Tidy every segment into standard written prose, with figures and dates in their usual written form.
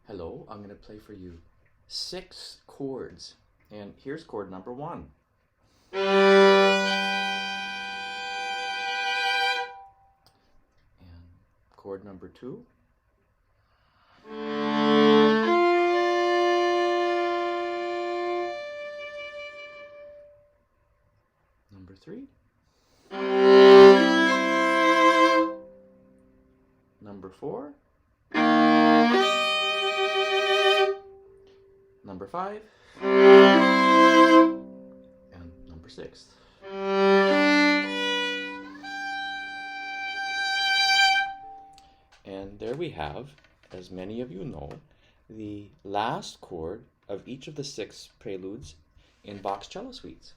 Hello, I'm going to play for you 6 chords, and here's chord number 1. And chord number 2. Number 3. Number 4. Number 5. And number 6. And there we have, as many of you know, the last chord of each of the 6 preludes in Bach's cello suites.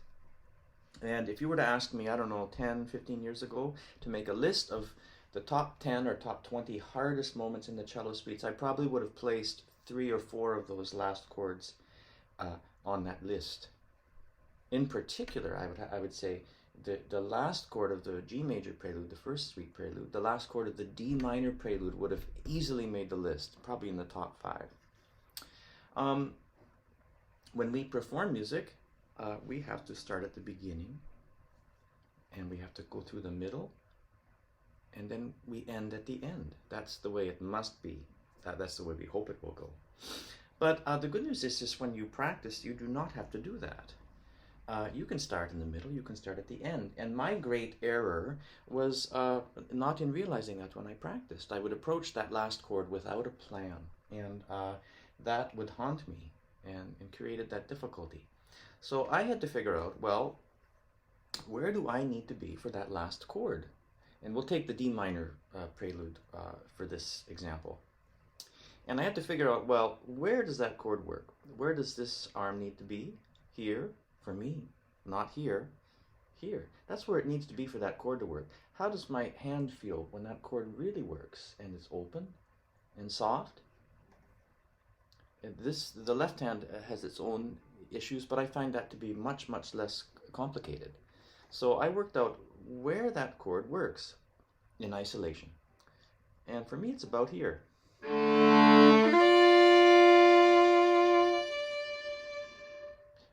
And if you were to ask me, I don't know, 10, 15 years ago, to make a list of the top 10 or top 20 hardest moments in the cello suites, I probably would have placed 3 or 4 of those last chords on that list. In particular, I would say the last chord of the G major prelude, the first suite prelude, the last chord of the D minor prelude would have easily made the list, probably in the top 5. When we perform music, we have to start at the beginning, and we have to go through the middle, and then we end at the end. That's the way it must be. That's the way we hope it will go. But the good news is just when you practice, you do not have to do that. You can start in the middle, you can start at the end. And my great error was not in realizing that when I practiced. I would approach that last chord without a plan, and that would haunt me and created that difficulty. So I had to figure out, well, where do I need to be for that last chord? And we'll take the D minor prelude for this example. And I had to figure out, well, where does that chord work? Where does this arm need to be? Here, for me. Not here, here. That's where it needs to be for that chord to work. How does my hand feel when that chord really works and it's open and soft? And the left hand has its own issues, but I find that to be much, much less complicated. So I worked out where that chord works in isolation. And for me, it's about here.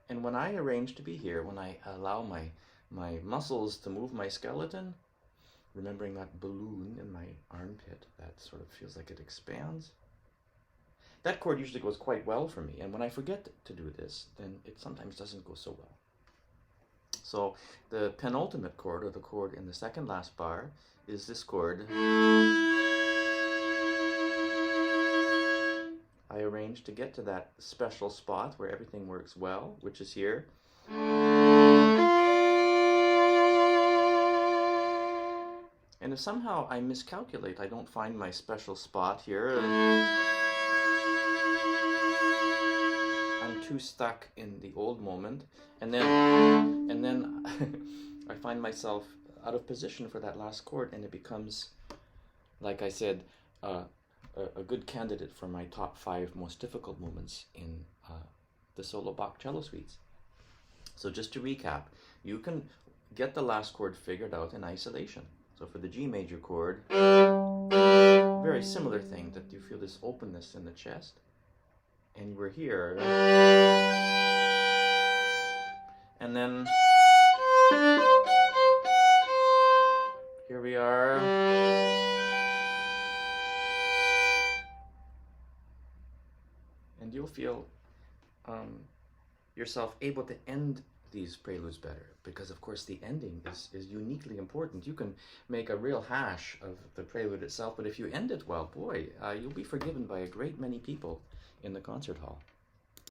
And when I arrange to be here, when I allow my muscles to move my skeleton, remembering that balloon in my armpit, that sort of feels like it expands, that chord usually goes quite well for me. And when I forget to do this, then it sometimes doesn't go so well. So the penultimate chord, or the chord in the second last bar, is this chord. I arrange to get to that special spot where everything works well, which is here. And if somehow I miscalculate, I don't find my special spot here, I'm too stuck in the old moment, and then I find myself out of position for that last chord, and it becomes, like I said, a good candidate for my top 5 most difficult moments in the solo Bach cello suites. So just to recap, you can get the last chord figured out in isolation. So for the G major chord, very similar thing, that you feel this openness in the chest, and we're here, and then here we are, and you'll feel yourself able to end these preludes better, because of course the ending is uniquely important. You can make a real hash of the prelude itself, but if you end it well, boy, you'll be forgiven by a great many people in the concert hall.